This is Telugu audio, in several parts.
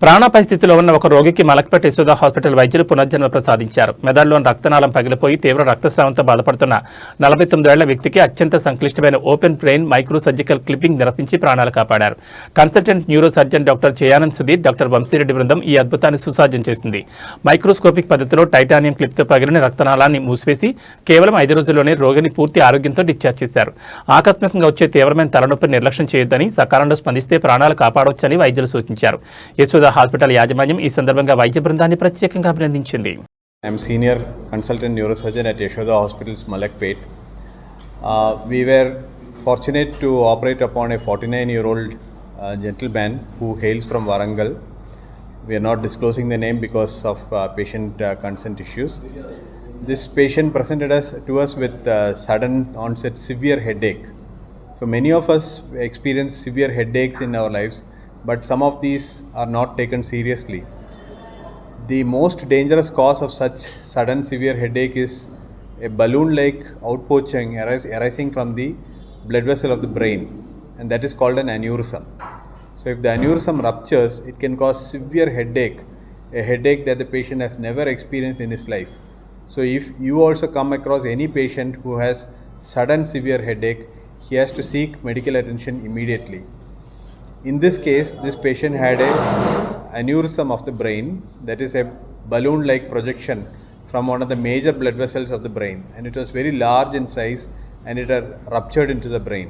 ప్రాణాపాయ స్థితిలో ఉన్న ఒక రోగికి మలక్పేట యశోద హాస్పిటల్ వైద్యులు పునర్జన్మ ప్రసాదించారు. మెదడులోని రక్తనాళం పగిలిపోయి తీవ్ర రక్తస్రావంతో బాధపడుతున్న 49 ఏళ్ల వ్యక్తికి అత్యంత సంక్లిష్టమైన open brain micro surgical clipping నిర్వహించి ప్రాణాలు కాపాడారు. Consultant neuro surgeon doctor Cheyanand Sudheer, doctor Vamshi Reddy బృందం ఈ అద్భుతాన్ని సుసాధ్యం చేసింది. మైక్రోస్కోపిక్ పద్ధతిలో టైటానియం క్లిప్తో పగిలిన రక్తనాళాన్ని మూసివేసి కేవలం 5 రోజుల్లోనే రోగిని పూర్తి ఆరోగ్యంతో డిశ్చార్జ్ చేశారు. ఆకస్మికంగా వచ్చే తీవ్రమైన తలనొప్పిని నిర్లక్ష్యం చేయొద్దని, సకాలంలో స్పందిస్తే ప్రాణాలు కాపాడవచ్చని వైద్యులు సూచించారు. యశోద హాస్పిటల్ యాజమాన్యం ఈ సందర్భంగా వైద్య బృందాన్ని ప్రత్యేకంగా అభినందించింది. I am senior consultant neurosurgeon at Yashoda Hospitals, Malakpet. We were fortunate to operate upon a 49-year-old gentleman who hails from Warangal. We are not disclosing the name because of patient consent issues. This patient presented to us with sudden onset severe headache. So many of us experience severe headaches in our lives, but some of these are not taken seriously. The most dangerous cause of such sudden severe headache is a balloon-like outpouching arising from the blood vessel of the brain, and that is called an aneurysm. So if the aneurysm ruptures, it can cause severe headache, a headache that the patient has never experienced in his life. So if you also come across any patient who has sudden severe headache, he has to seek medical attention immediately. In this case, this patient had a aneurysm of the brain, that is a balloon-like projection from one of the major blood vessels of the brain, and it was very large in size and it had ruptured into the brain.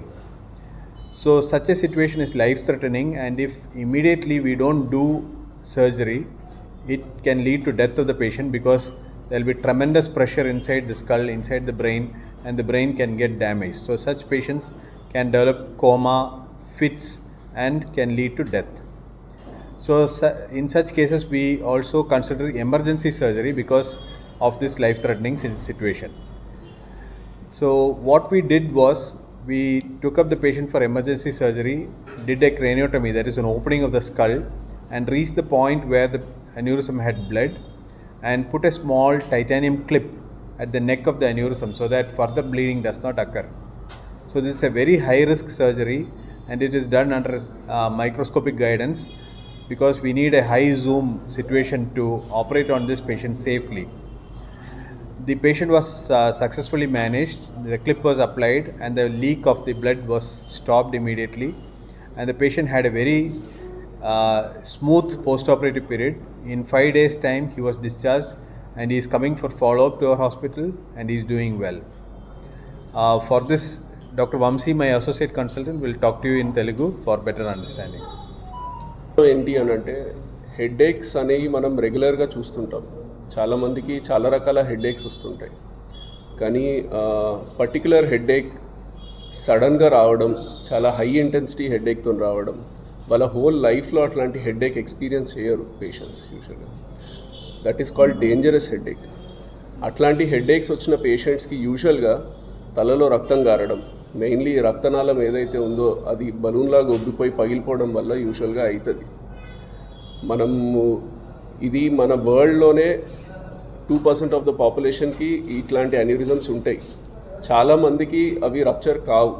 So such a situation is life-threatening, and if immediately we don't do surgery, it can lead to death of the patient because there will be tremendous pressure inside the skull, inside the brain, and the brain can get damaged. So such patients can develop coma, fits, and can lead to death. So in such cases we also consider emergency surgery because of this life-threatening situation. So what we did was we took up the patient for emergency surgery, did a craniotomy, that is an opening of the skull, and reached the point where the aneurysm had bled, and put a small titanium clip at the neck of the aneurysm so that further bleeding does not occur. So this is a very high risk surgery, and it is done under microscopic guidance because we need a high zoom situation to operate on this patient safely. The patient was successfully managed, the clip was applied, and the leak of the blood was stopped immediately, and the patient had a very smooth post-operative period. In 5 days time he was discharged, and he is coming for follow-up to our hospital, and he is doing well. For this, Dr. Vamsi, my associate consultant, will talk to you in Telugu for better understanding. ఏంటి అని అంటే హెడేక్స్ అనేవి మనం రెగ్యులర్గా చూస్తుంటాం. చాలామందికి చాలా రకాల హెడేక్స్ వస్తుంటాయి, కానీ పర్టికులర్ హెడేక్ సడన్గా రావడం, చాలా హై ఇంటెన్సిటీ హెడేక్తో రావడం, వాళ్ళ హోల్ లైఫ్లో అట్లాంటి హెడేక్ ఎక్స్పీరియన్స్ చేయరు పేషెంట్స్ యూజువల్గా. That is called dangerous headache. అట్లాంటి హెడేక్స్ వచ్చిన పేషెంట్స్కి యూజువల్గా తలలో రక్తం గారడం, మెయిన్లీ రక్తనాళం ఏదైతే ఉందో అది బలూన్లాగా ఉబ్బిపోయి పగిలిపోవడం వల్ల యూజువల్గా అవుతుంది. మనము ఇది మన వరల్డ్లోనే 2% ఆఫ్ ద పాపులేషన్కి ఇట్లాంటి అన్యూరిజమ్స్ ఉంటాయి. చాలామందికి అవి రప్చర్ కావు,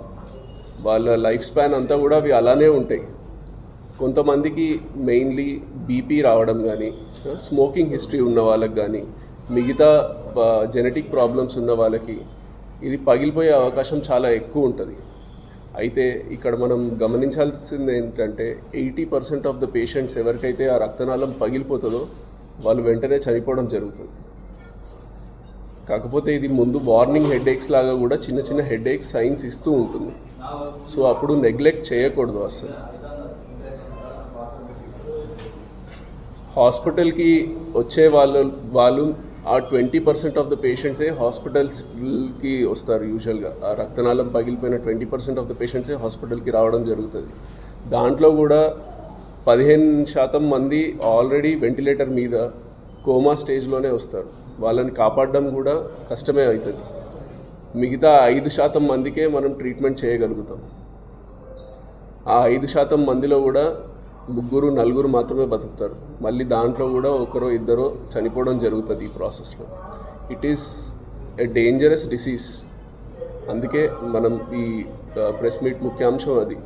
వాళ్ళ లైఫ్ స్పాన్ అంతా కూడా అవి అలానే ఉంటాయి. కొంతమందికి మెయిన్లీ బీపీ రావడం కానీ, స్మోకింగ్ హిస్టరీ ఉన్న వాళ్ళకి కానీ, మిగతా జెనెటిక్ ప్రాబ్లమ్స్ ఉన్న వాళ్ళకి ఇది పగిలిపోయే అవకాశం చాలా ఎక్కువ ఉంటుంది. అయితే ఇక్కడ మనం గమనించాల్సింది ఏంటంటే 80% ఆఫ్ ద పేషెంట్స్ ఎవరికైతే ఆ రక్తనాళం పగిలిపోతుందో వాళ్ళు వెంటనే చనిపోవడం జరుగుతుంది. కాకపోతే ఇది ముందు వార్నింగ్ హెడేక్స్ లాగా కూడా చిన్న చిన్న హెడేక్స్ సైన్స్ ఇస్తూ ఉంటుంది. సో అప్పుడు నెగ్లెక్ట్ చేయకూడదు అసలు. హాస్పిటల్కి వచ్చే వాళ్ళు ఆ 20% ఆఫ్ ద పేషెంట్సే హాస్పిటల్స్కి వస్తారు యూజువల్గా. ఆ రక్తనాళం పగిలిపోయిన 20% ఆఫ్ ద పేషెంట్సే హాస్పిటల్కి రావడం జరుగుతుంది. దాంట్లో కూడా 15% మంది ఆల్రెడీ వెంటిలేటర్ మీద కోమా స్టేజ్లోనే వస్తారు. వాళ్ళని కాపాడడం కూడా కష్టమే అవుతుంది. మిగతా 5% మందికే మనం ట్రీట్మెంట్ చేయగలుగుతాం. ఆ 5% మందిలో కూడా 3-4 మాత్రమే బతుకుతారు. మళ్ళీ దాంట్లో కూడా 1-2 చనిపోవడం జరుగుతుంది ఈ ప్రాసెస్లో. It is a dangerous disease. అందుకే మనం ఈ ప్రెస్ మీట్ ముఖ్యాంశం అది.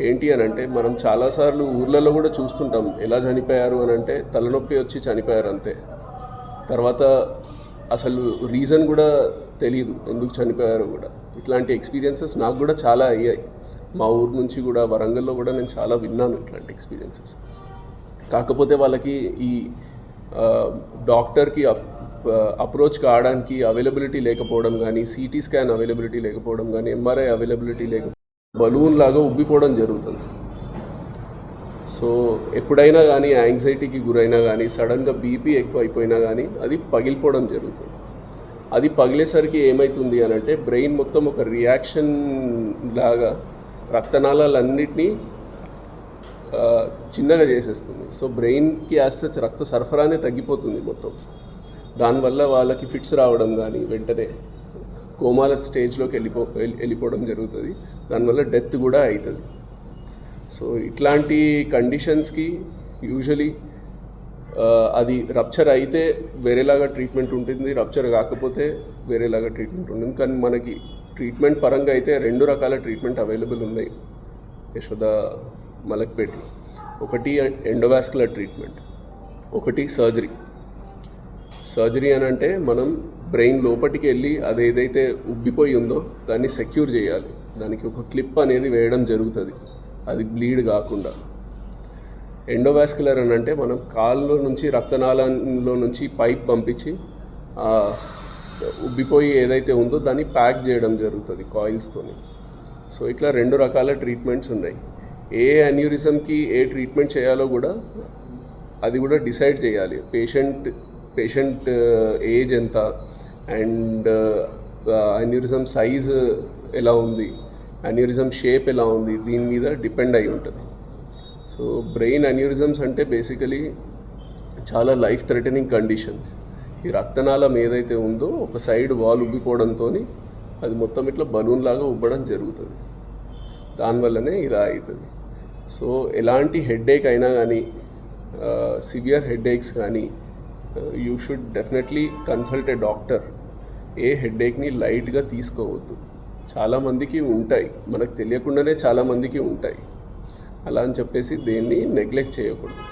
ఏంటి అని అంటే మనం చాలాసార్లు ఊర్లలో కూడా చూస్తుంటాం ఎలా చనిపోయారు అని అంటే తలనొప్పి వచ్చి చనిపోయారు అంతే. తర్వాత అసలు రీజన్ కూడా తెలియదు ఎందుకు చనిపోయారో కూడా. ఇట్లాంటి ఎక్స్పీరియన్సెస్ నాకు కూడా చాలా అయ్యాయి. మా ఊరు నుంచి కూడా వరంగల్లో కూడా నేను చాలా విన్నాను ఇట్లాంటి ఎక్స్పీరియన్సెస్. కాకపోతే వాళ్ళకి ఈ డాక్టర్కి అప్రోచ్ కావడానికి అవైలబిలిటీ లేకపోవడం కానీ, సిటీ స్కాన్ అవైలబిలిటీ లేకపోవడం కానీ, ఎంఆర్ఐ అవైలబిలిటీ లేకపోవడం, బలూన్ లాగా ఉబ్బిపోవడం జరుగుతుంది. సో ఎప్పుడైనా కానీ యాంగ్జైటీకి గురైనా కానీ, సడన్గా బీపీ ఎక్కువ అయిపోయినా కానీ అది పగిలిపోవడం జరుగుతుంది. అది పగిలేసరికి ఏమవుతుంది అని అంటే బ్రెయిన్ మొత్తం ఒక రియాక్షన్ లాగా రక్తనాళాలన్నింటినీ చిన్నగా చేసేస్తుంది. సో బ్రెయిన్కి యాస్టచ్ రక్త సరఫరానే తగ్గిపోతుంది మొత్తం. దానివల్ల వాళ్ళకి ఫిట్స్ రావడం కానీ, వెంటనే కోమాల స్టేజ్లోకి వెళ్ళిపోవడం జరుగుతుంది. దానివల్ల డెత్ కూడా అవుతుంది. సో ఇట్లాంటి కండిషన్స్కి యూజువలీ అది రప్చర్ అయితే వేరేలాగా ట్రీట్మెంట్ ఉంటుంది, రప్చర్ కాకపోతే వేరేలాగా ట్రీట్మెంట్ ఉంటుంది. కానీ మనకి ట్రీట్మెంట్ పరంగా అయితే 2 రకాల ట్రీట్మెంట్ అవైలబుల్ ఉన్నాయి యశోద మలక్పేట్లో. ఒకటి ఎండోవాస్కులర్ ట్రీట్మెంట్, ఒకటి సర్జరీ అని అంటే మనం బ్రెయిన్ లోపలికి వెళ్ళి అది ఏదైతే ఉబ్బిపోయి ఉందో దాన్ని సెక్యూర్ చేయాలి. దానికి ఒక క్లిప్ అనేది వేయడం జరుగుతుంది, అది బ్లీడ్ కాకుండా. ఎండోవాస్కులర్ అని అంటే మనం కాళ్ళలో నుంచి రక్తనాళంలో నుంచి పైప్ పంపించి ఉబ్బిపోయి ఏదైతే ఉందో దాన్ని ప్యాక్ చేయడం జరుగుతుంది కాయిల్స్తోని. సో ఇట్లా 2 రకాల ట్రీట్మెంట్స్ ఉన్నాయి. ఏ అన్యూరిజంకి ఏ ట్రీట్మెంట్ చేయాలో కూడా అది కూడా డిసైడ్ చేయాలి. పేషెంట్ ఏజ్ ఎంత అండ్ అన్యూరిజం సైజ్ ఎలా ఉంది, అన్యూరిజం షేప్ ఎలా ఉంది, దీని మీద డిపెండ్ అయి ఉంటుంది. సో బ్రెయిన్ అన్యూరిజమ్స్ అంటే బేసికలీ చాలా లైఫ్ థ్రెటనింగ్ కండిషన్. ఈ రక్తనాళం ఏదైతే ఉందో ఒక సైడ్ వాల్ ఉబ్బిపోవడంతో అది మొత్తం ఇట్లా బలూన్ లాగా ఉబ్బడం జరుగుతుంది. దానివల్లనే ఇలా అవుతుంది. సో ఎలాంటి హెడేక్ అయినా కానీ, సివియర్ హెడేక్స్ కానీ, you should definitely consult a doctor. ఏ హెడేక్ని లైట్గా తీసుకోవద్దు. చాలామందికి ఉంటాయి, మనకు తెలియకుండానే చాలామందికి ఉంటాయి. అలా అని చెప్పేసి దేన్ని నెగ్లెక్ట్ చేయకూడదు.